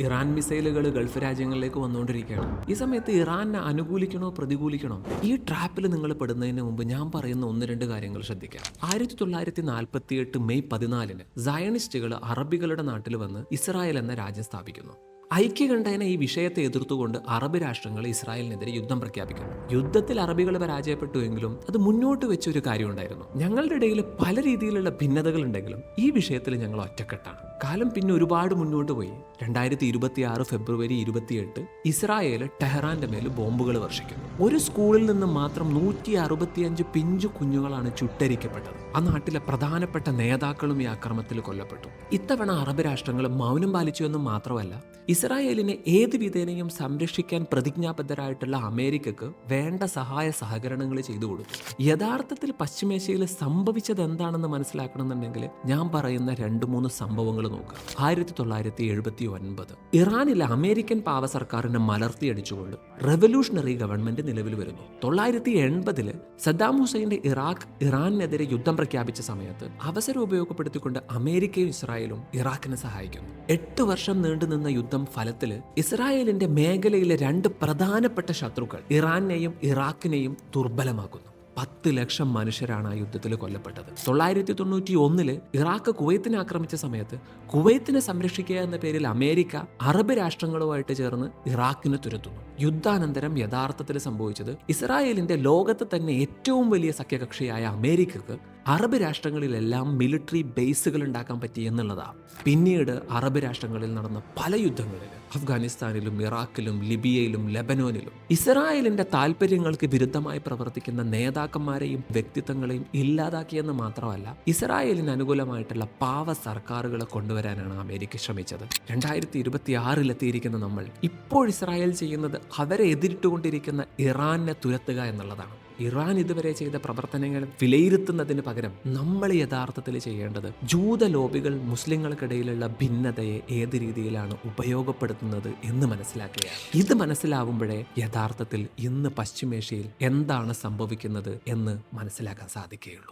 Iran മിസൈലുകൾ Gulf രാജ്യങ്ങളിലേക്ക് വന്നുകൊണ്ടിരിക്കുകയാണ്. ഈ സമയത്ത് ഇറാനെ അനുകൂലിക്കണോ പ്രതികൂലിക്കണോ? ഈ ട്രാപ്പിൽ നിങ്ങൾ പെടുന്നതിന് മുമ്പ് ഞാൻ പറയുന്ന ഒന്ന് രണ്ട് കാര്യങ്ങൾ ശ്രദ്ധിക്കാം. 1948 മെയ് 14 സയണിസ്റ്റുകൾ അറബികളുടെ നാട്ടിൽ വന്ന് ഇസ്രായേൽ എന്ന രാജ്യം സ്ഥാപിക്കുന്നു. ഐക്യകണ്ഠേന ഈ വിഷയത്തെ എതിർത്തുകൊണ്ട് അറബ് രാഷ്ട്രങ്ങൾ ഇസ്രായേലിനെതിരെ യുദ്ധം പ്രഖ്യാപിക്കുന്നു. യുദ്ധത്തിൽ അറബികൾ പരാജയപ്പെട്ടുവെങ്കിലും അത് മുന്നോട്ട് വെച്ച ഒരു കാര്യമുണ്ടായിരുന്നു. ഞങ്ങളുടെ ഇടയിൽ പല രീതിയിലുള്ള ഭിന്നതകൾ ഉണ്ടെങ്കിലും ഈ വിഷയത്തിൽ ഞങ്ങൾ ഒറ്റക്കെട്ടാണ്. കാലം പിന്നെ ഒരുപാട് മുന്നോട്ട് പോയി. 2026 ഫെബ്രുവരി 28 ഇസ്രായേൽ ടെഹ്റാന്റെ മേൽ ബോംബുകൾ വർഷിക്കുന്നു. ഒരു സ്കൂളിൽ നിന്ന് മാത്രം 165 പിഞ്ചു കുഞ്ഞുങ്ങളാണ് ചുട്ടരിക്കപ്പെട്ടത്. ആ നാട്ടിലെ പ്രധാനപ്പെട്ട നേതാക്കളും ഈ ആക്രമണത്തിൽ കൊല്ലപ്പെട്ടു. ഇത്തവണ അറബ് രാഷ്ട്രങ്ങൾ മൗനം പാലിച്ചു എന്നും മാത്രമല്ല, ഇസ്രായേലിനെ ഏത് വിധേനയും സംരക്ഷിക്കാൻ പ്രതിജ്ഞാബദ്ധരായിട്ടുള്ള അമേരിക്കക്ക് വേണ്ട സഹായ സഹകരണങ്ങൾ ചെയ്തു കൊടുത്തു. യഥാർത്ഥത്തിൽ പശ്ചിമേഷ്യയിൽ സംഭവിച്ചത് എന്താണെന്ന് മനസ്സിലാക്കണമെന്നുണ്ടെങ്കിൽ ഞാൻ പറയുന്ന 2-3 സംഭവങ്ങൾ നോക്കുക. 1979 ഇറാനിലെ അമേരിക്കൻ പാവ സർക്കാരിനെ മലർത്തിയടിച്ചുകൊണ്ട് റെവല്യൂഷണറി ഗവൺമെന്റ് നിലവിൽ വരുന്നു. 1980 സദ്ദാം ഹുസൈന്റെ ഇറാനെതിരെ യുദ്ധം പ്രഖ്യാപിച്ച സമയത്ത് അവസരം ഉപയോഗപ്പെടുത്തിക്കൊണ്ട് അമേരിക്കയും ഇസ്രായേലും ഇറാഖിനെ സഹായിക്കുന്നു. 8 വർഷം നീണ്ടുനിന്ന യുദ്ധം ഫലത്തിൽ ഇസ്രായേലിന്റെ മേഖലയിലെ 2 പ്രധാനപ്പെട്ട ശത്രുക്കൾ ഇറാനെയും ഇറാഖിനെയും ദുർബലമാക്കുന്നു. 10 ലക്ഷം മനുഷ്യരാണ് ആ യുദ്ധത്തിൽ കൊല്ലപ്പെട്ടത്. 1991 ഇറാഖ് കുവൈത്തിനെ ആക്രമിച്ച സമയത്ത് കുവൈത്തിനെ സംരക്ഷിക്കുക എന്ന പേരിൽ അമേരിക്ക അറബ് രാഷ്ട്രങ്ങളുമായിട്ട് ചേർന്ന് ഇറാഖിനെ തുരത്തുന്നു. യുദ്ധാനന്തരം യഥാർത്ഥത്തിൽ സംഭവിച്ചത് ഇസ്രായേലിന്റെ ലോകത്ത് തന്നെ ഏറ്റവും വലിയ സഖ്യകക്ഷിയായ അമേരിക്കക്ക് അറബ് രാഷ്ട്രങ്ങളിലെല്ലാം മിലിറ്ററി ബേസുകൾ ഉണ്ടാക്കാൻ പറ്റി എന്നുള്ളതാണ്. പിന്നീട് അറബ് രാഷ്ട്രങ്ങളിൽ നടന്ന പല യുദ്ധങ്ങളിൽ അഫ്ഗാനിസ്ഥാനിലും ഇറാഖിലും ലിബിയയിലും ലെബനോനിലും ഇസ്രായേലിന്റെ താല്പര്യങ്ങൾക്ക് വിരുദ്ധമായി പ്രവർത്തിക്കുന്ന നേതാക്കന്മാരെയും വ്യക്തിത്വങ്ങളെയും ഇല്ലാതാക്കിയെന്ന് മാത്രമല്ല, ഇസ്രായേലിന് അനുകൂലമായിട്ടുള്ള പാവ സർക്കാരുകളെ കൊണ്ടുവരാനാണ് അമേരിക്ക ശ്രമിച്ചത്. 2026 എത്തിയിരിക്കുന്ന നമ്മൾ ഇപ്പോൾ ഇസ്രായേൽ ചെയ്യുന്നത് അവരെ എതിരിട്ടുകൊണ്ടിരിക്കുന്ന ഇറാനെ തുരത്തുക എന്നുള്ളതാണ്. ഇറാൻ ഇതുവരെ ചെയ്ത പ്രവർത്തനങ്ങൾ വിലയിരുത്തുന്നതിന് പകരം നമ്മൾ യഥാർത്ഥത്തിൽ ചെയ്യേണ്ടത് ജൂത ലോബികൾ മുസ്ലിങ്ങൾക്കിടയിലുള്ള ഭിന്നതയെ ഏത് രീതിയിലാണ് ഉപയോഗപ്പെടുത്തുന്നത് എന്ന് മനസ്സിലാക്കുകയാണ്. ഇത് മനസ്സിലാവുമ്പോഴേ യഥാർത്ഥത്തിൽ ഇന്ന് പശ്ചിമേഷ്യയിൽ എന്താണ് സംഭവിക്കുന്നത് എന്ന് മനസ്സിലാക്കാൻ സാധിക്കുകയുള്ളൂ.